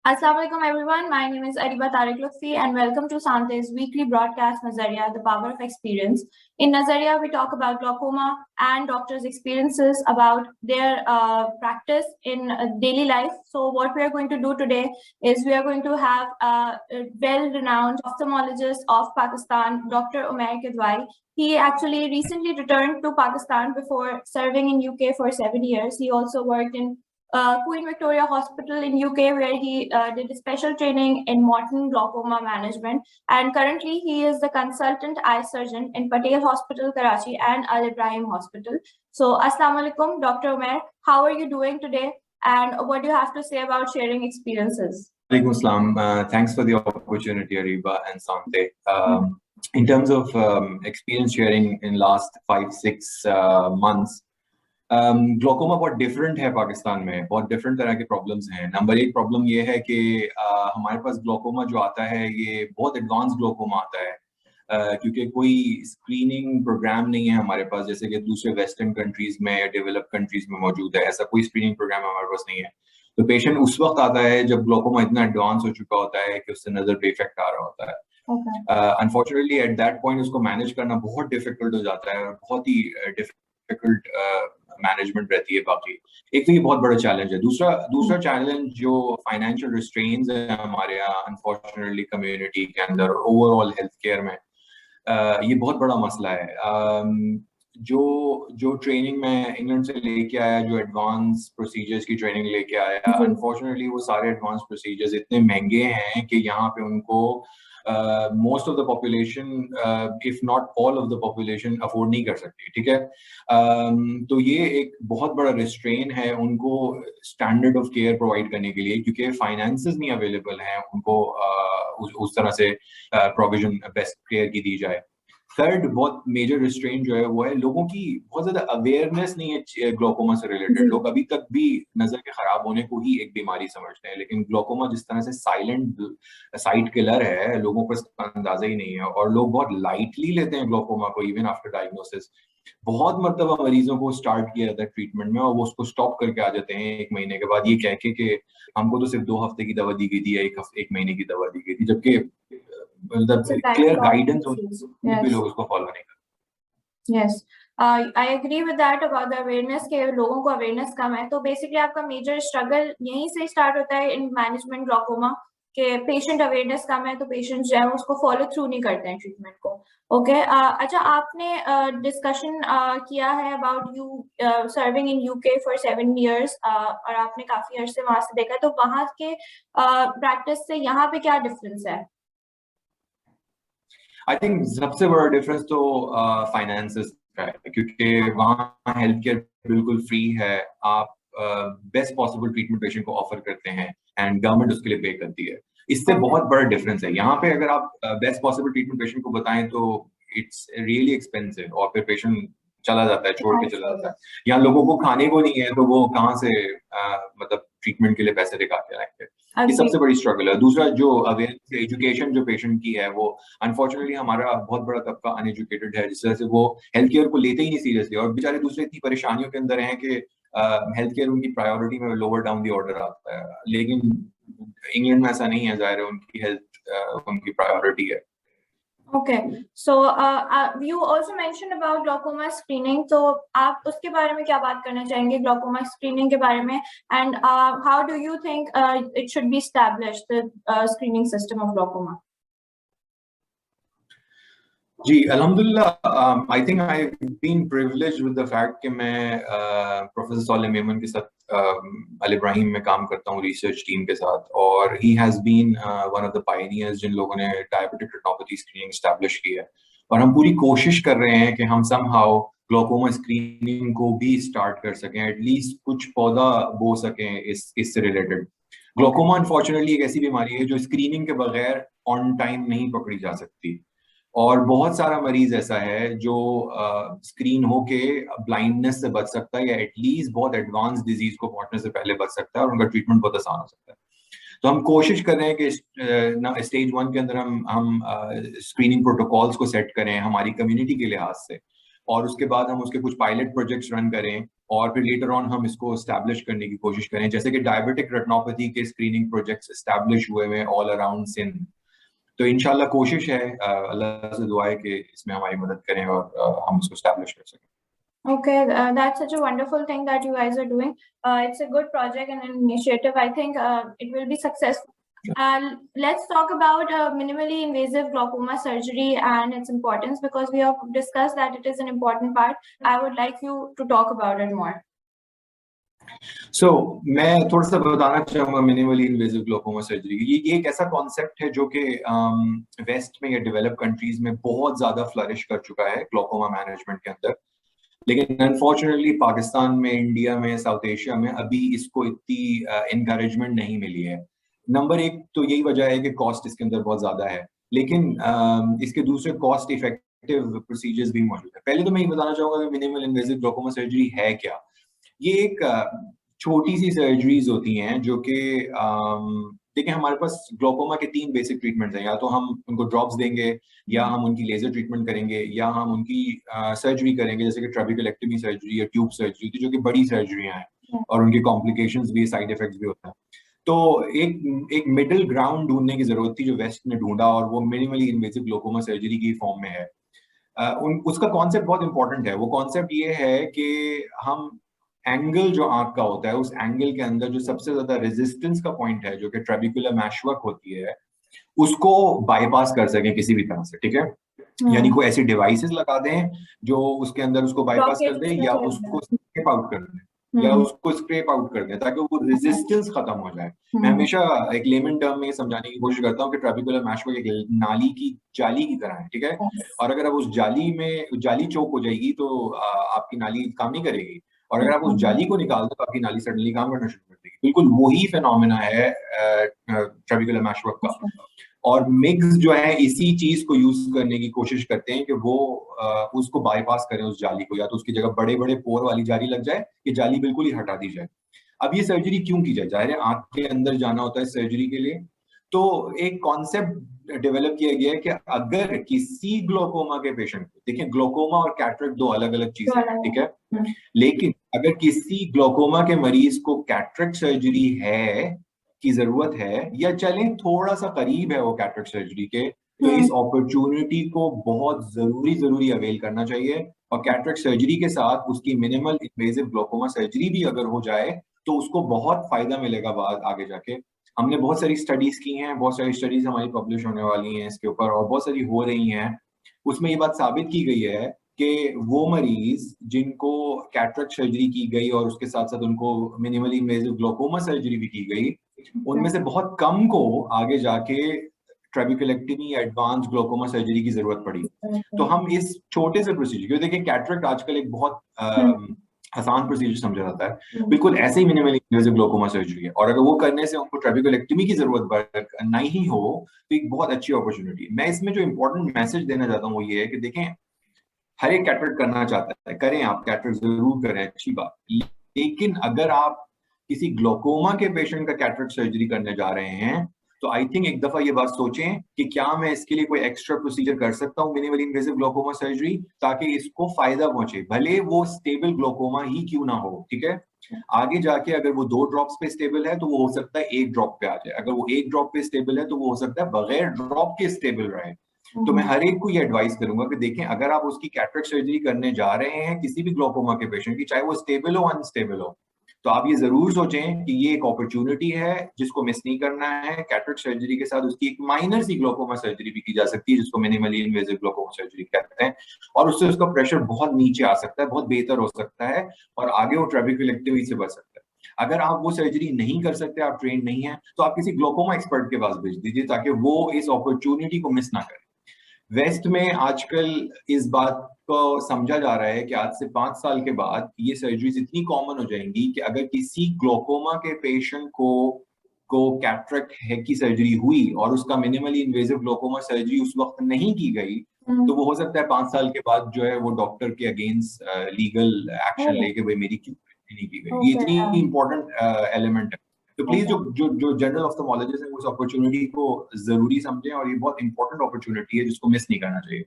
Assalamu alaikum everyone. My name is Ariba Tariq Lutfi and welcome to Sante's weekly broadcast Nazariya, the power of experience. In Nazariya, we talk about glaucoma and doctors' experiences about their practice in daily life. So what we are going to do today is we are going to have a well-renowned ophthalmologist of Pakistan, Dr. Umair Kidwai. He actually recently returned to Pakistan before serving in UK for 7 years. He also worked in Queen Victoria Hospital in UK, where he did special training in Morton glaucoma management. And currently, he is the consultant eye surgeon in Patel Hospital, Karachi, and Al Ibrahim Hospital. So, Assalamu alaikum, Dr. Umair. How are you doing today? And what do you have to say about sharing experiences? Alaikum Assalam. Thanks for the opportunity, Ariba and Sante. In terms of experience sharing in last 5-6 months, glaucoma बहुत different है पाकिस्तान में, बहुत different तरह के problems हैं। Number एक problem ये है कि हमारे पास ग्लोकोमा जो आता है ये बहुत एडवांस ग्लोकोमा आता है, क्योंकि कोई स्क्रीनिंग प्रोग्राम नहीं है हमारे पास, जैसे कि दूसरे वेस्टर्न कंट्रीज में या डेवलप्ड कंट्रीज में मौजूद है। ऐसा कोई स्क्रीनिंग प्रोग्राम हमारे पास नहीं है। तो पेशेंट उस वक्त आता है जब ग्लोकोमा इतना एडवांस हो चुका होता है कि उससे नजर पे इफेक्ट आ रहा होता है। अनफॉर्चुनेटली एट दैट पॉइंट उसको मैनेज करना बहुत डिफिकल्ट हो जाता है और बहुत ही डिफिकल्ट मैनेजमेंट रहती है। बाकी एक तो ये बहुत बड़ा चैलेंज है। दूसरा चैलेंज जो फाइनेंशियल रिस्ट्रेंट्स है हमारे यहाँ अनफॉर्चुनेटली कम्युनिटी के अंदर और ओवरऑल हेल्थ केयर में, ये बहुत बड़ा मसला है। जो ट्रेनिंग में इंग्लैंड से लेके आया, जो एडवांस प्रोसीजर्स की ट्रेनिंग लेके आया, अनफॉर्चुनेटली वो सारे एडवांस प्रोसीजर्स इतने महंगे हैं कि यहाँ पे उनको most of the population, if not all of the population afford नहीं कर सकती। ठीक है, तो ये एक बहुत बड़ा रिस्ट्रेन है उनको स्टैंडर्ड ऑफ केयर प्रोवाइड करने के लिए, क्योंकि फाइनेंसेस नहीं अवेलेबल हैं उनको उस तरह से प्रोविजन बेस्ट केयर की दी जाए। थर्ड बहुत मेजर रिस्ट्रेन जो है वो है लोगों की बहुत ज्यादा अवेयरनेस नहीं है ग्लोकोमा से रिलेटेड। लोग अभी तक भी नजर के खराब होने को ही एक बीमारी समझते हैं, लेकिन ग्लोकोमा जिस तरह से साइलेंट साइट किलर है, लोगों को इसका अंदाजा ही नहीं है और लोग बहुत लाइटली लेते हैं ग्लोकोमा को इवन आफ्टर डायग्नोसिस। बहुत मरतबा मरीजों को स्टार्ट किया जाता है ट्रीटमेंट में और वो उसको स्टॉप करके आ जाते हैं 1 महीने के बाद, ये कह के कि हमको तो सिर्फ 2 हफ्ते की दवा दी गई थी या 1 महीने की दवा दी गई थी, जबकि क्लियर गाइडेंस पे लोग उसको फॉलो नहीं करते। Yes, I agree with that about the awareness के लोगों को अवेयरनेस कम है। तो बेसिकली आपका मेजर स्ट्रगल यहीं से स्टार्ट होता है इन मैनेजमेंट ग्लोकोमा के पेशेंट अवेयरनेस कम है, तो पेशेंट जो है उसको फॉलो थ्रू नहीं करते हैं ट्रीटमेंट को। ओके, अच्छा, आपने डिस्कशन किया है about you serving in UK for 7 years और आपने काफी अर्से वहां से देखा, तो वहां के प्रैक्टिस से यहाँ पे क्या डिफरेंस है? आई थिंक सबसे बड़ा डिफरेंस तो फाइनेंसेस का है, क्योंकि वहाँ हेल्थ केयर बिल्कुल फ्री है। आप बेस्ट पॉसिबल ट्रीटमेंट पेशेंट को ऑफर करते हैं एंड गवर्नमेंट उसके लिए पे करती है। इससे बहुत बड़ा डिफरेंस है। यहाँ पे अगर आप बेस्ट पॉसिबल ट्रीटमेंट पेशेंट को बताएं तो इट्स रियली एक्सपेंसिव और फिर पेशेंट चला जाता है, छोड़ के चला जाता है। यहाँ लोगों को खाने को नहीं है तो वो कहाँ से मतलब ट्रीटमेंट के लिए पैसे निकाल के आएंगे। ये सबसे बड़ी स्ट्रगल है। दूसरा जो अवेयरनेस एजुकेशन जो पेशेंट की है, वो अनफॉर्चुनेटली हमारा बहुत बड़ा तबका अनएजुकेटेड है, जिस तरह से वो हेल्थ केयर को लेते ही नहीं सीरियसली और बेचारे दूसरे इतनी परेशानियों के अंदर हैं कि हेल्थ केयर उनकी प्रायोरिटी में लोअर डाउन दी ऑर्डर आता है। लेकिन इंग्लैंड में ऐसा नहीं है, जाहिर है उनकी हेल्थ उनकी प्रायोरिटी है। Okay, so you also mentioned about glaucoma screening, तो आप उसके बारे में क्या बात करना चाहेंगे glaucoma screening के बारे में, and how do you think it should be established, the screening system of glaucoma? जी अल्हम्दुलिल्लाह, I think I have been privileged with the fact कि मैं प्रोफेसर सालेह मेमन के साथ अल इब्राहिम में काम करता हूँ रिसर्च टीम के साथ, और he has been one of the pioneers जिन लोगों ने डायबिटिक रेटिनोपैथी स्क्रीनिंग एस्टैब्लिश की है। और हम पूरी कोशिश कर रहे हैं कि हम समहाउ ग्लोकोमा स्क्रीनिंग को भी स्टार्ट कर सकें, एटलीस्ट कुछ पौधा बो सकें इससे रिलेटेड। ग्लोकोमा अनफॉर्चुनेटली एक ऐसी बीमारी है जो स्क्रीनिंग के बगैर ऑन टाइम नहीं पकड़ी जा सकती, और बहुत सारा मरीज ऐसा है जो स्क्रीन होके ब्लाइंडनेस से बच सकता है या एटलीस्ट बहुत एडवांस डिजीज को पहुंचने से पहले बच सकता है और उनका ट्रीटमेंट बहुत आसान हो सकता है। तो हम कोशिश कर रहे हैं कि स्टेज 1 के अंदर हम स्क्रीनिंग प्रोटोकॉल्स को सेट करें हमारी कम्युनिटी के लिहाज से, और उसके बाद हम उसके कुछ पायलट प्रोजेक्ट्स रन करें और फिर लेटर ऑन हम इसको एस्टैब्लिश करने की कोशिश करें, जैसे कि डायबिटिक रेटिनोपैथी के स्क्रीनिंग प्रोजेक्ट्स एस्टैब्लिश हुए हैं ऑल अराउंड सिंध। तो इंशाल्लाह कोशिश है, अल्लाह से दुआ है कि इसमें हमारी मदद करें और हम इसको एस्टैब्लिश कर सकें। Okay, that's such a wonderful thing that you guys are doing. It's a good project and an initiative. I think it will be successful. Let's talk about minimally invasive glaucoma surgery and its importance, because we have discussed that it is an important part. I would like you to talk about it more. So, मैं थोड़ा सा बताना चाहूँगा minimally invasive glaucoma surgery. ये एक ऐसा concept है जो कि वेस्ट में या डेवलप कंट्रीज में बहुत ज्यादा फ्लरिश कर चुका है ग्लोकोमा मैनेजमेंट के अंदर, लेकिन अनफॉर्चुनेटली पाकिस्तान में, इंडिया में, साउथ एशिया में अभी इसको इतनी इनकरेजमेंट नहीं मिली है। नंबर एक तो यही वजह है कि कॉस्ट इसके अंदर बहुत ज्यादा है, लेकिन इसके दूसरे कॉस्ट इफेक्टिव प्रोसीजर्स भी मौजूद है। पहले तो मैं ये बताना चाहूंगा कि मिनिमल इन्वेसिव ग्लोकोमा सर्जरी है क्या। ये एक छोटी सी सर्जरीज होती हैं जो कि देखिए, हमारे पास ग्लोकोमा के 3 बेसिक ट्रीटमेंट्स हैं। या तो हम उनको ड्रॉप्स देंगे, या हम उनकी लेजर ट्रीटमेंट करेंगे, या हम उनकी सर्जरी करेंगे, जैसे कि ट्रेबिकुलेक्टमी सर्जरी या ट्यूब सर्जरी थी, जो कि बड़ी सर्जरियां हैं और उनकी कॉम्प्लिकेशंस भी, साइड इफेक्ट्स भी होता है। तो एक मिडिल ग्राउंड ढूंढने की जरूरत थी जो वेस्ट ने ढूंढा, और वो मिनिमली इन्वेसिव ग्लोकोमा सर्जरी की फॉर्म में है। उसका कॉन्सेप्ट बहुत इंपॉर्टेंट है। वो कॉन्सेप्ट ये है कि हम एंगल जो आंख का होता है, उस एंगल के अंदर जो सबसे ज्यादा रेजिस्टेंस का पॉइंट है, जो कि ट्रेबिकुलर मैशवर्क होती है, उसको बाईपास कर सकें किसी भी तरह से। ठीक है, यानी कोई ऐसी डिवाइसेस लगा दें जो उसके अंदर उसको बाईपास कर दे, या उसको स्क्रेप आउट कर दें, या उसको स्क्रेप आउट कर दें, ताकि वो रेजिस्टेंस खत्म हो जाए। मैं हमेशा एक लेमन टर्म में समझाने की कोशिश करता हूँ कि ट्रेबिकुलर मैशवर्क एक नाली की जाली की तरह है। ठीक है, और अगर आप उस जाली चोक हो जाएगी तो आपकी नाली काम नहीं करेगी, और अगर आप उस जाली को निकाल दो तो आपकी नाली सडनली काम करना शुरू कर देगी। बिल्कुल वही फिनोमेना है ट्रेबिकुलर मैशवर्क का। और मिग्स जो है इसी चीज को यूज करने की कोशिश करते हैं कि वो उसको बाईपास करें, उस जाली को, या तो उसकी जगह बड़े बड़े पोर वाली जाली लग जाए, कि जाली बिल्कुल ही हटा दी जाए। अब ये सर्जरी क्यों की जाए? जाहिर है आंख के अंदर जाना होता है सर्जरी के लिए। तो एक कॉन्सेप्ट डेवलप किया गया है कि अगर किसी ग्लोकोमा के पेशेंट को, देखिए ग्लोकोमा और कैटरेक्ट 2 अलग अलग चीजें हैं, ठीक है, लेकिन अगर किसी ग्लोकोमा के मरीज को कैटरेक्ट सर्जरी है की जरूरत है, या चले थोड़ा सा करीब है वो कैटरेक्ट सर्जरी के, तो इस अपॉर्चुनिटी को बहुत जरूरी अवेल करना चाहिए। और कैटरेक्ट सर्जरी के साथ उसकी मिनिमल इन्वेसिव ग्लोकोमा सर्जरी भी अगर हो जाए तो उसको बहुत फायदा मिलेगा बाद आगे जाके। हमने बहुत सारी स्टडीज की हैं, बहुत सारी स्टडीज हमारी पब्लिश होने वाली हैं इसके ऊपर, और बहुत सारी हो रही हैं। उसमें ये बात साबित की गई है कि वो मरीज जिनको कैटरेक्ट सर्जरी की गई और उसके साथ साथ उनको मिनिमली इन्वेसिव ग्लोकोमा सर्जरी भी की गई, उनमें से बहुत कम को आगे जाके ट्रेबिकुलेक्टमी या एडवांस ग्लोकोमा सर्जरी की जरूरत पड़ी। तो हम इस छोटे से प्रोसीजर, क्योंकि देखिए कैटरेक्ट आजकल एक बहुत आसान प्रोसीजर समझा जाता है, बिल्कुल ऐसे ही मिनिमली इन्वेसिव ग्लोकोमा सर्जरी है, और अगर वो करने से उनको ट्रेबिकुलेक्टमी की जरूरत नहीं हो तो एक बहुत अच्छी अपॉर्चुनिटी है। मैं इसमें जो इंपॉर्टेंट मैसेज देना चाहता हूँ वो ये है कि देखें, हर एक कैटरेक्ट करना चाहता है, करें, आप कैटरेक्ट जरूर करें, अच्छी बात, लेकिन अगर आप किसी ग्लोकोमा के पेशेंट का कैटरेक्ट सर्जरी करने जा रहे हैं तो आई थिंक एक दफा ये बात सोचें कि क्या मैं इसके लिए कोई एक्स्ट्रा प्रोसीजर कर सकता हूँ मिनिमली इन्वेसिव ग्लोकोमा सर्जरी, ताकि इसको फायदा पहुंचे, भले वो स्टेबल ग्लोकोमा ही क्यों ना हो। ठीक है, आगे जाके अगर वो 2 ड्रॉप्स पे स्टेबल है तो वो हो सकता है 1 ड्रॉप पे आ जाए, अगर वो 1 ड्रॉप पे स्टेबल है तो वो हो सकता है बगैर ड्रॉप के स्टेबल रहे। तो मैं हर एक को ये एडवाइस करूंगा कि देखें, अगर आप उसकी कैटरेक्ट सर्जरी करने जा रहे हैं किसी भी ग्लोकोमा के पेशेंट की, चाहे वो स्टेबल हो अनस्टेबल हो, तो आप ये जरूर सोचें कि ये एक अपॉर्चुनिटी है जिसको मिस नहीं करना है। कैटरेक्ट सर्जरी के साथ उसकी एक माइनर सी ग्लोकोमा सर्जरी भी की जा सकती है, जिसको मिनिमली इन्वेसिव ग्लोकोमा सर्जरी कहते हैं, और उससे उसका प्रेशर बहुत नीचे आ सकता है, बहुत बेहतर हो सकता है, और आगे वो ट्रेबिकुलेक्टमी से बच सकता है। अगर आप वो सर्जरी नहीं कर सकते, आप ट्रेन नहीं है, तो आप किसी ग्लोकोमा एक्सपर्ट के पास भेज दीजिए, ताकि वो इस अपॉर्चुनिटी को मिस ना करें। वेस्ट में आजकल इस बात को समझा जा रहा है कि आज से 5 साल के बाद ये सर्जरीज इतनी कॉमन हो जाएंगी कि अगर किसी ग्लोकोमा के पेशेंट को कैटरेक्ट है की सर्जरी हुई और उसका मिनिमली इन्वेसिव ग्लोकोमा सर्जरी उस वक्त नहीं की गई, तो वो हो सकता है 5 साल के बाद जो है वो डॉक्टर के अगेंस्ट लीगल एक्शन लेके भाई मेरी क्यों नहीं की गई। ये इतनी इंपॉर्टेंट एलिमेंट है। तो प्लीज जो जनरल ऑफ्थल्मोलॉजिस्ट हैं उस अपॉर्चुनिटी को जरूरी समझें, और ये बहुत इंपॉर्टेंट अपॉर्चुनिटी है जिसको मिस नहीं करना चाहिए।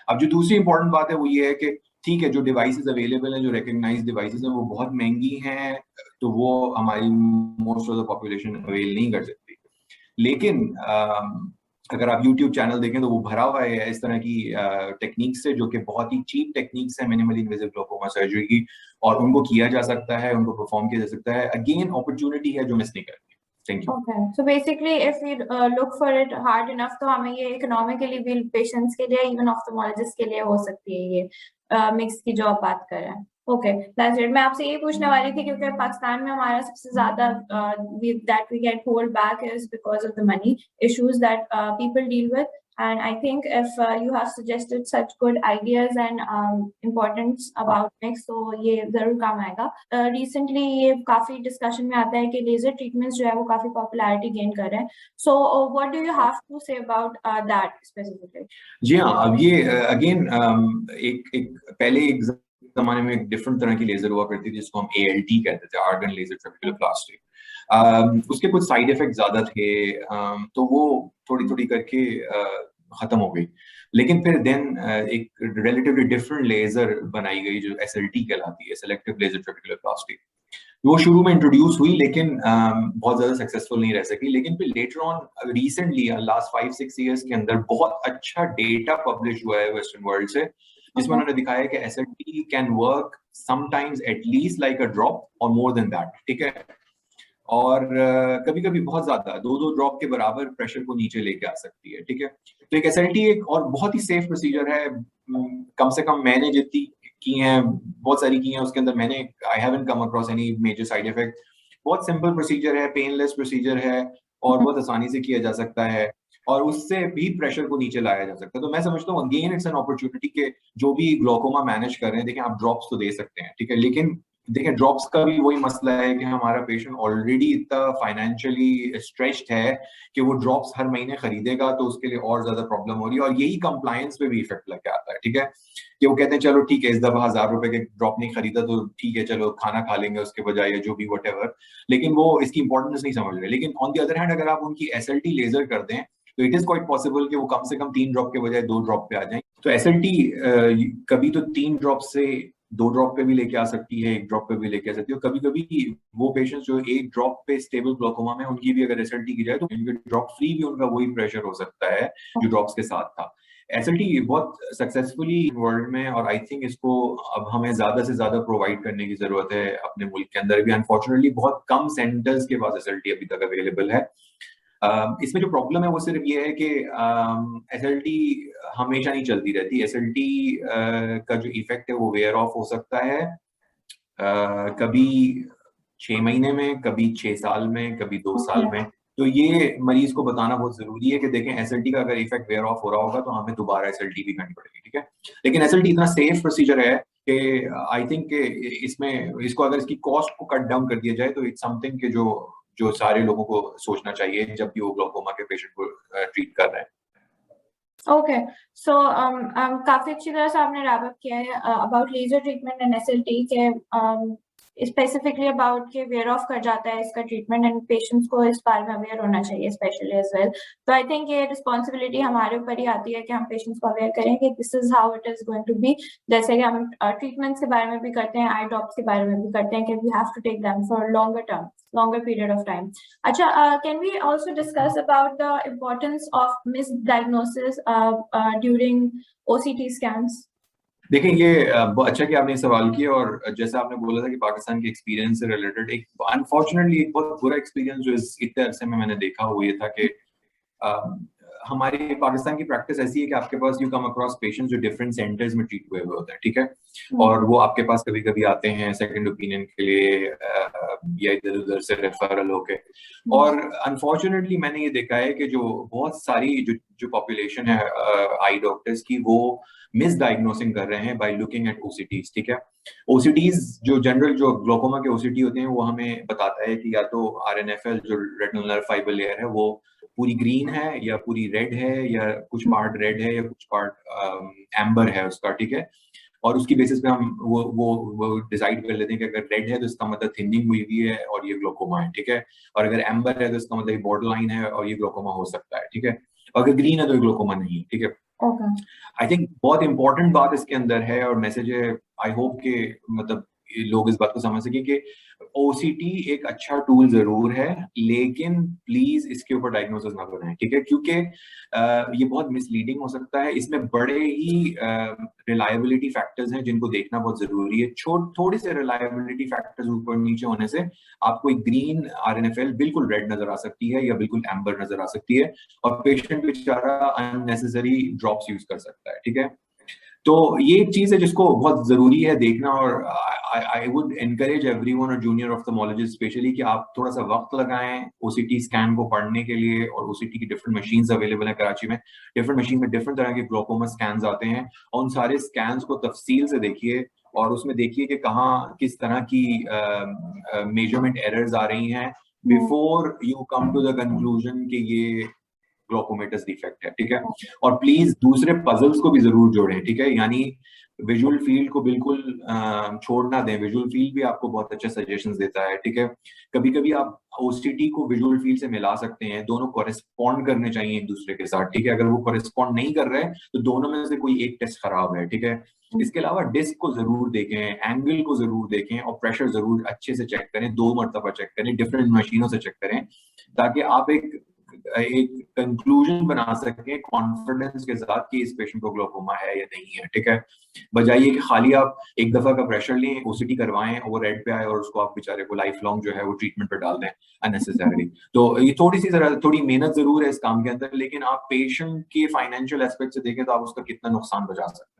अब जो दूसरी इंपॉर्टेंट बात है वो ये है कि ठीक है, जो डिवाइसेस अवेलेबल हैं, जो रिकग्नाइज डिवाइसेस हैं, वो बहुत महंगी हैं, तो वो हमारी most of the population avail नहीं कर सकती। लेकिन अगर आप YouTube चैनल देखें तो वो भरा हुआ है इस तरह की टेक्निक्स से, जो कि बहुत ही चीप टेक्निक्स है मिनिमली इन्वेसिव ग्लोकोमा सर्जरी की, और उनको किया जा सकता है, उनको परफॉर्म किया जा सकता है। अगेन अपॉर्चुनिटी है जो मिस नहीं करनी। Thank you. Okay, so basically, if we look for it hard enough, तो हमें ये इकोनॉमिकली भी पेशेंट्स के लिए, इवन ऑफ्थल्मोलॉजिस्ट के लिए हो सकती है ये मिक्स की जो आप बात कर रहे हैं। Okay, that's it. मैं आपसे यही पूछने वाली थी क्योंकि पाकिस्तान में हमारा सबसे ज्यादा that we get hold back is because of the money issues that people deal with, and I think if you have suggested such good ideas and importance about mix, तो ये जरूर काम आएगा। Recently ये काफी discussion में आता है कि laser treatments जो है वो काफी popularity gain कर रहे हैं। So what do you have to say about that specifically? जी हाँ, अब ये अगेन एक पहले एक जमाने में एक डिफरेंट तरह की लेजर हुआ करती थी जिसको हम ALT कहते थे, आर्गन लेजर ट्रेबेकुलर प्लास्टी। उसके कुछ साइड इफेक्ट ज्यादा थे, तो वो थोड़ी थोड़ी करके खत्म हो गई। लेकिन फिर देन एक रिलेटिवली डिफरेंट लेजर बनाई गई जो SLT कहलाती है, सेलेक्टिव लेजर ट्रेबेकुलर प्लास्टी। वो शुरू में इंट्रोड्यूस हुई लेकिन बहुत ज्यादा सक्सेसफुल नहीं रह सकी। लेकिन फिर later on recently last 5-6 years के अंदर बहुत अच्छा डेटा पब्लिश हुआ है वेस्टर्न वर्ल्ड से, जिसमें उन्होंने दिखाया कि SLT can work sometimes at least like a drop और मोर देन दैट, ठीक है। और कभी कभी बहुत ज्यादा 2 ड्रॉप के बराबर प्रेशर को नीचे लेके आ सकती है, ठीक है। तो एक SLT एक और बहुत ही सेफ प्रोसीजर है। कम से कम मैंने जितनी की हैं, बहुत सारी की हैं, उसके अंदर मैंने I haven't come across any major side effect. बहुत सिंपल प्रोसीजर है, पेनलेस प्रोसीजर है, और बहुत आसानी से किया जा सकता है, और उससे भी प्रेशर को नीचे लाया जा सकता है। तो मैं समझता हूँ अगेन इट्स एन अपॉर्चुनिटी के जो भी ग्लोकोमा मैनेज कर रहे हैं, देखिए आप ड्रॉप्स तो दे सकते हैं, ठीक है, लेकिन देखिए ड्रॉप्स का भी वही मसला है कि हमारा पेशेंट ऑलरेडी इतना फाइनेंशियली स्ट्रेच्ड है कि वो ड्रॉप्स हर महीने खरीदेगा तो उसके लिए और ज्यादा प्रॉब्लम हो रही है, और यही कंप्लायंस पे भी इफेक्ट लग के आता है, ठीक है। कि वो कहते हैं चलो ठीक है, इस दफा 1000 रुपए के ड्रॉप नहीं खरीदा तो ठीक है, चलो खाना खा लेंगे उसके बजाय, या जो भी वट, लेकिन वो इसकी इंपॉर्टेंस नहीं समझ रहे। लेकिन ऑन द अदर हैंड अगर आप उनकी SLT लेजर कर दें तो इट इज क्वाइट पॉसिबल कि वो कम से कम 3 ड्रॉप के बजाय 2 ड्रॉप पे आ जाए। तो SLT कभी तो 3 ड्रॉप से 2 ड्रॉप पे भी लेके आ सकती है, 1 ड्रॉप पे भी लेके आ सकती है। कभी कभी वो पेशेंट्स जो 1 ड्रॉप पे स्टेबल ग्लोकोमा में, उनकी भी अगर SLT की जाए तो उनके ड्रॉप फ्री भी उनका वही प्रेशर हो सकता है जो ड्रॉप्स के साथ था। SLT बहुत सक्सेसफुली वर्ल्ड में, और आई थिंक इसको अब हमें ज्यादा से ज्यादा प्रोवाइड करने की जरूरत है अपने मुल्क के अंदर भी। अनफॉर्चुनेटली बहुत कम सेंटर्स के पास SLT अभी तक अवेलेबल है। इसमें जो प्रॉब्लम है वो सिर्फ ये है कि SLT हमेशा नहीं चलती रहती। SLT का जो इफेक्ट है वो वेयर ऑफ हो सकता है, कभी 6 महीने में, कभी 6 साल में, कभी 2 साल में। तो ये मरीज को बताना बहुत जरूरी है कि देखें SLT का अगर इफेक्ट वेयर ऑफ हो रहा होगा तो हमें दोबारा SLT भी करनी पड़ेगी, ठीक है। लेकिन SLT इतना सेफ प्रोसीजर है कि आई थिंक इसमें इसको अगर इसकी कॉस्ट को कट डाउन कर दिया जाए तो इट्स समथिंग कि जो सारे लोगों को सोचना चाहिए जब भी वो ग्लोकोमा के पेशेंट को ट्रीट कर रहे हैं। Okay, so काफी अच्छी तरह से आपने रैप अप किया है about laser treatment and SLT के स्पेसिफिकली अबाउट के वेयर ऑफ कर जाता है इसका ट्रीटमेंट, एंड पेशेंट्स को इस बारे में अवेयर होना चाहिए स्पेशली एज वेल। तो आई थिंक ये रिस्पॉन्सिबिलिटी हमारे ऊपर ही आती है कि हम पेशेंट्स को अवेयर करें कि this is how it is going to be. जैसे कि हम ट्रीटमेंट्स के बारे में भी करते हैं, आई ड्रॉप्स के बारे में भी करते हैं कि we have to take them for longer period of time. Acha, can we also discuss about the importance of misdiagnosis during OCT scans? देखिए ये बहुत अच्छा कि आपने ये सवाल किया, और जैसा आपने बोला था कि पाकिस्तान के एक्सपीरियंस से रिलेटेड एक अनफॉर्चुनेटली एक बहुत बुरा एक्सपीरियंस जो इतने अरसे में मैंने देखा वो ये था कि हमारे पाकिस्तान की प्रैक्टिस ऐसी है कि आपके पास यू कम अक्रॉस पेशेंट्स जो डिफरेंट सेंटर्स में ट्रीट हुए हुए होते हैं, ठीक है, और वो आपके पास कभी कभी आते हैं सेकंड ओपिनियन के लिए या इधर उधर से रेफरल होके। और अनफॉर्चुनेटली मैंने ये देखा है कि जो बहुत सारी जो पॉपुलेशन है आई डॉक्टर्स की, वो मिसडायग्नोसिंग कर रहे हैं बाय लुकिंग एट OCTs, ठीक है। OCTs जो जनरल जो ग्लोकोमा के OCT होते हैं वो हमें बताता है कि या तो RNFL जो रेटिनल नर्व फाइबर लेयर है वो पूरी ग्रीन है या पूरी रेड है, या कुछ पार्ट रेड है या कुछ पार्ट एम्बर है उसका, ठीक है। और उसकी बेसिस पे हम वो डिसाइड कर लेते हैं कि अगर रेड है तो इसका मतलब थिनिंग हुई हुई है और ये ग्लोकोमा है, ठीक है। और अगर एम्बर है तो इसका मतलब बॉर्डर लाइन है और ये ग्लोकोमा हो सकता है, ठीक है। और अगर ग्रीन है तो ये ग्लोकोमा नहीं है, ठीक है। Okay. आई थिंक बहुत इंपॉर्टेंट बात इसके अंदर है और मैसेज है, आई होप के मतलब लोग इस बात को समझ सके कि ओसीटी एक अच्छा टूल जरूर है, लेकिन प्लीज इसके ऊपर डायग्नोसिस ना बनाएं, ठीक है, क्योंकि ये बहुत मिसलीडिंग हो सकता है। इसमें बड़े ही रिलायबिलिटी फैक्टर्स हैं जिनको देखना बहुत जरूरी है। थोड़े से रिलायबिलिटी फैक्टर्स ऊपर नीचे होने से आपको एक ग्रीन आरएनएफएल बिल्कुल रेड नजर आ सकती है या बिल्कुल एम्बर नजर आ सकती है, और पेशेंट बेचारा अननेसेसरी ड्रॉप्स यूज कर सकता है, ठीक है। तो ये एक चीज है जिसको बहुत जरूरी है देखना, और आई वुड एनकरेज एवरीवन और जूनियर ऑफ्थेमोलॉजिस्ट स्पेशली कि आप थोड़ा सा वक्त लगाएं ओसीटी स्कैन को पढ़ने के लिए। और ओसीटी की डिफरेंट मशीन्स अवेलेबल है कराची में, डिफरेंट मशीन में डिफरेंट तरह के ग्लोकोमा स्कैन्स आते हैं, और उन सारे स्कैन्स को तफसील से देखिए और उसमें देखिए कि कहाँ किस तरह की मेजरमेंट एरर्स आ रही हैं before you come to the conclusion कि ये ग्लोकोमेटस डिफेक्ट है, ठीक है। और प्लीज दूसरे पजल्स को भी जरूर जोड़ें, ठीक है, यानी विजुअल फील्ड को बिल्कुल छोड़ ना दें। विजुअल फील्ड भी आपको बहुत अच्छे सजेशंस देता है, ठीक है। कभी कभी आप ओसीटी को विजुअल फील्ड से मिला सकते हैं, दोनों कॉरेस्पॉन्ड करने चाहिए एक दूसरे के साथ, ठीक है। अगर वो कॉरेस्पॉन्ड नहीं कर रहे तो दोनों में से कोई एक टेस्ट खराब है, ठीक है। इसके अलावा डिस्क को जरूर देखें, एंगल को जरूर देखें, और प्रेशर जरूर अच्छे से चेक करें, 2 मरतबा चेक करें, डिफरेंट मशीनों से चेक करें, ताकि आप एक कंक्लूजन बना सकें कॉन्फिडेंस के साथ कि इस पेशेंट को ग्लोकोमा है या नहीं है, ठीक है। बजाय कि खाली आप एक दफा का प्रेशर लें, ओसीटी करवाएं और वो रेड पे आए और उसको आप बेचारे को लाइफ लॉन्ग जो है वो ट्रीटमेंट पे डाल दें अननेसेसरीली। तो ये थोड़ी मेहनत जरूर है इस काम के अंदर, लेकिन आप पेशेंट के फाइनेंशियल एस्पेक्ट से देखें तो आप उसका कितना नुकसान बचा सकते हैं।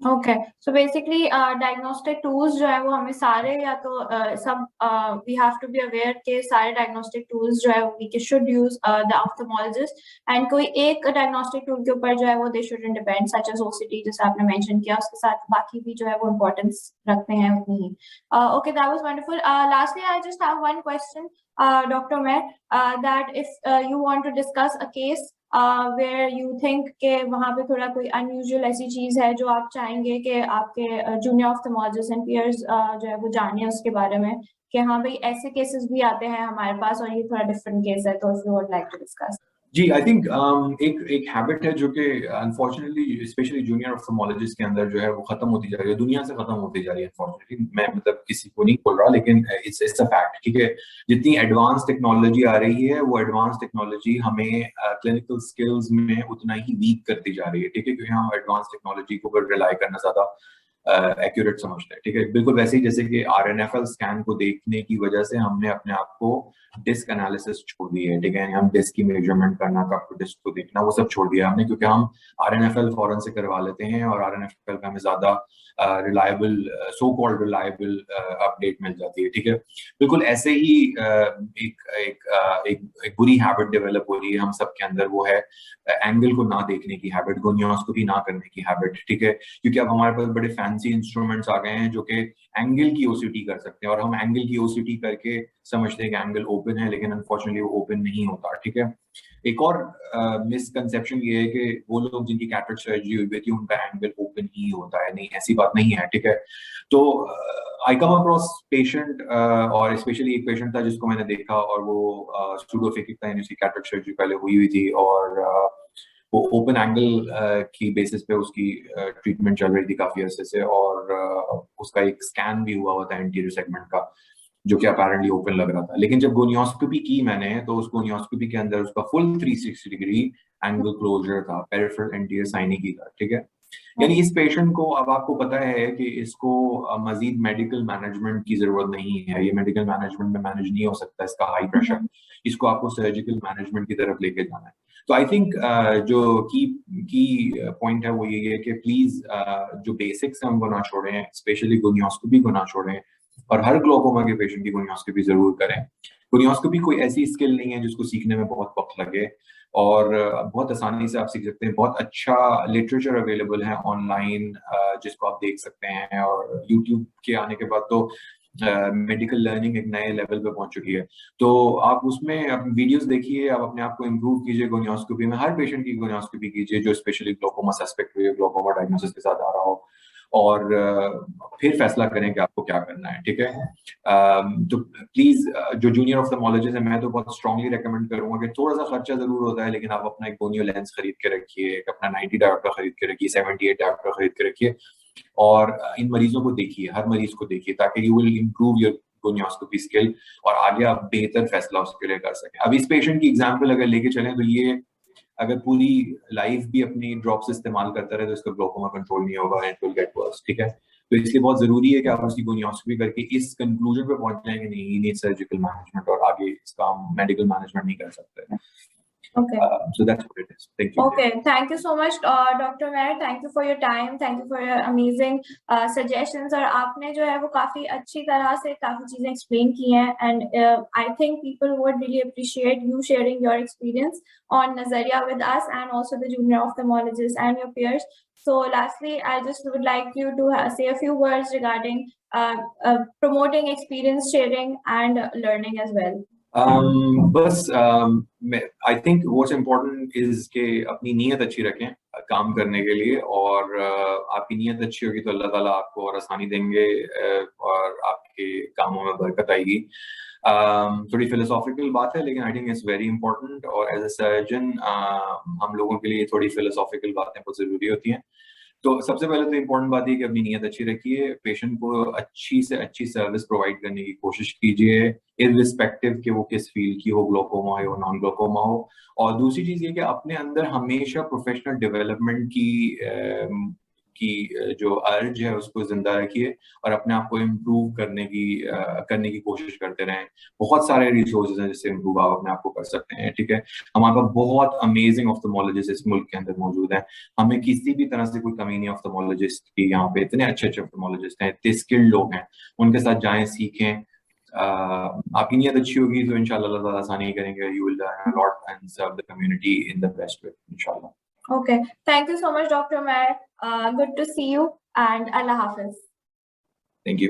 Okay, so basically diagnostic tools जो है वो हमें सारे या तो सब we have to be aware के सारे डायग्नोस्टिक टूल्स जो है we should use the ophthalmologist, and कोई एक डायग्नोस्टिक टूल के ऊपर जो है वो they shouldn't depend, such as OCT जैसे आपने मेंशन किया, उसके साथ बाकी भी जो है वो इम्पोर्टेंस रखते हैं उतनी ही। Okay, that was wonderful. Lastly I just have one question, doctor मैं, that if you want to discuss a case where you think के वहाँ पे थोड़ा कोई unusual ऐसी चीज है जो आप चाहेंगे कि आपके जूनियर ऑफ्थेमोलॉजिस्ट एंड पीयर्स जो है वो जाने उसके बारे में, कि हाँ भाई ऐसे केसेस भी आते हैं हमारे पास और ये थोड़ा डिफरेंट केस है, तो if you would like to discuss। जी, आई थिंक एक हैबिट है जो कि अनफॉर्चुनेटली स्पेशली जूनियर ऑफ्थेमोलॉजिस्ट के अंदर जो है वो खत्म होती जा रही है, दुनिया से खत्म होती जा रही है अनफॉर्चुनेटली। मैं मतलब किसी को नहीं बोल रहा, लेकिन इट्स अ फैक्ट, ठीक है। जितनी एडवांस टेक्नोलॉजी आ रही है वो एडवांस टेक्नोलॉजी हमें क्लिनिकल स्किल्स में उतना ही वीक करती जा रही है, ठीक है, क्योंकि हम एडवांस टेक्नोलॉजी को ऊपर रिलाई करना ज्यादा एक्यूरेट समझते हैं, ठीक है। बिल्कुल वैसे ही जैसे कि आरएनएफएल स्कैन को देखने की वजह से हमने अपने आप को डिस्क एनालिसिस छोड़ दी है, ठीक है, हम डिस्क की मेजरमेंट करना, कब डिस्क को देखना, वो सब छोड़ दिया हमने, क्योंकि हम आरएनएफएल फौरन से करवा लेते हैं और आरएनएफएल का हमें ज्यादा reliable, so called reliable update मिल जाती है, ठीक है। बिल्कुल ऐसे ही एक बुरी हैबिट डेवलप हो रही है हम सब के अंदर, वो है एंगल को ना देखने की हैबिट, गोनियोस्कोपी ना करने की हैबिट, ठीक है। क्योंकि अब हमारे पास बड़े फैंसी इंस्ट्रूमेंट्स आ गए हैं जो कि एंगल की ओसीटी कर सकते हैं, और हम एंगल की ओसीटी करके समझते हैं कि एंगल ओपन है, लेकिन अनफॉर्चुनेटली वो ओपन नहीं होता, ठीक है। एक और मिसकंसेप्शन ये है कि वो लोग जिनकी कैटरेक्ट सर्जरी हुई है कि उनका एंगल ओपन ही होता है, नहीं, ऐसी बात नहीं है, ठीक है। तो आई कम अक्रॉस पेशेंट, और स्पेशली एक पेशेंट था जिसको मैंने देखा, और वो सूडोफेकिक था, यानी उसकी कैटरेक्ट सर्जरी पहले हुई थी, और वो ओपन एंगल की बेसिस पे उसकी ट्रीटमेंट चल रही थी काफी अरसे से, और उसका एक स्कैन भी हुआ था एंटीरियर सेगमेंट का जो कि अपेरेंटली ओपन लग रहा था। लेकिन जब गोनियोस्कोपी की मैंने, तो उस गोनियोस्कोपी के अंदर उसका फुल 360 डिग्री एंगल क्लोजर था, पेरिफेरल एंटीरियर साइनिकी था, ठीक है। यानी इस पेशेंट को, अब आपको पता है कि इसको मजीद मेडिकल मैनेजमेंट की जरूरत नहीं है, ये मेडिकल मैनेजमेंट में मैनेज नहीं हो सकता इसका हाई प्रेशर, इसको आपको सर्जिकल मैनेजमेंट की तरफ लेके जाना है। तो आई थिंक जो की पॉइंट है वो ये है कि प्लीज जो बेसिक्स है उनको ना छोड़ें, स्पेशली गोनियोस्कोपी को ना छोड़ें, और हर ग्लोकोमा के पेशेंट की गोनियोस्कोपी जरूर करें। गोनियोस्कोपी कोई ऐसी स्किल नहीं है जिसको सीखने में बहुत वक्त लगे, और बहुत आसानी से आप सीख सकते हैं। बहुत अच्छा लिटरेचर अवेलेबल है ऑनलाइन जिसको आप देख सकते हैं, और यूट्यूब के आने के बाद तो मेडिकल लर्निंग एक नए लेवल पे पहुंच चुकी है। तो आप उसमें वीडियोस देखिए, आप अपने आप को इम्प्रूव कीजिए गोनियोस्कोपी में, हर पेशेंट की गोनियोस्कोपी कीजिए जो स्पेशली ग्लोकोमा सस्पेक्ट हुई है, ग्लोकोमा डायग्नोसिस के साथ आ रहा हो, और फिर फैसला करें कि आपको क्या करना है, ठीक है। तो प्लीज जो जूनियर ऑफ्थल्मोलॉजिस्ट है, मैं तो बहुत स्ट्रांगली रेकमेंड करूंगा कि थोड़ा सा खर्चा जरूर होता है, लेकिन आप अपना एक गोनियो लेंस खरीद के रखिए, एक अपना 90 डायोड का खरीद के रखिए, 78 डायोड का खरीद के रखिए, और इन मरीजों को देखिए, हर मरीज को देखिए, ताकि you will improve your gonioscopy skill और आगे आप बेहतर फैसला उसके लिए कर सकें। अब इस पेशेंट की एग्जाम्पल अगर लेके चलें तो ये अगर पूरी लाइफ भी अपनी ड्रॉप्स इस्तेमाल करता रहे तो इसका ग्लोकोमा कंट्रोल नहीं होगा, इट विल गेट वर्स, ठीक है। तो इसलिए बहुत जरूरी है कि आप उसकी गोनियोस्कोपी करके इस कंक्लूजन पे पहुंच जाएंगे, नहीं, ही नीड्स सर्जिकल मैनेजमेंट, और आगे इसका मेडिकल मैनेजमेंट नहीं कर सकते। Okay. So that's what it is. Thank you. Okay, thank you so much, Dr. Meher. Thank you for your time. Thank you for your amazing suggestions. और आपने जो है वो काफी अच्छी तरह से काफी चीजें explain की हैं, and I think people would really appreciate you sharing your experience on Nazariya with us and also the junior ophthalmologists and your peers. So lastly, I just would like you to say a few words regarding promoting experience sharing and learning as well. बस I think what's important is के अपनी नीयत अच्छी रखें काम करने के लिए, और आपकी नीयत अच्छी होगी तो अल्लाह ताला आपको और आसानी देंगे और आपके कामों में बरकत आएगी। थोड़ी फिलोसॉफिकल बात है, लेकिन I think it's very important, और एज अ सर्जन हम लोगों के लिए थोड़ी फिलोसॉफिकल बातें बहुत जरूरी होती हैं। तो सबसे पहले तो इम्पोर्टेंट बात है कि अपनी नीयत अच्छी रखिए, पेशेंट को अच्छी से अच्छी सर्विस प्रोवाइड करने की कोशिश कीजिए, इररिस्पेक्टिव कि वो किस फील्ड की हो, ग्लोकोमा हो या नॉन ग्लोकोमा हो। और दूसरी चीज ये कि अपने अंदर हमेशा प्रोफेशनल डेवलपमेंट की जो अर्ज है उसको जिंदा रखिए, और अपने आप को इम्प्रूव करने की कोशिश करते रहें। बहुत सारे रिसोर्सेज हैं जिससे इम्प्रूव आप अपने आप को कर सकते हैं, ठीक है। हमारे पास बहुत अमेजिंग ऑफ्थल्मोलॉजिस्ट इस मुल्क के अंदर मौजूद हैं, हमें किसी भी तरह से कोई कमी नहीं ऑफ्थल्मोलॉजिस्ट की। यहाँ पे इतने अच्छे अच्छे ऑफ्थल्मोलॉजिस्ट हैं, इतने स्किल्ड लोग हैं, उनके साथ जाएं, सीखें। आपकी नीयत अच्छी होगी तो इंशाल्लाह अल्लाह ताला आसानी करेंगे, you will learn a lot and serve the community in the best way, inshallah. Okay, thank you so much, Dr. Meher. Good to see you, and Allah Hafiz. Thank you.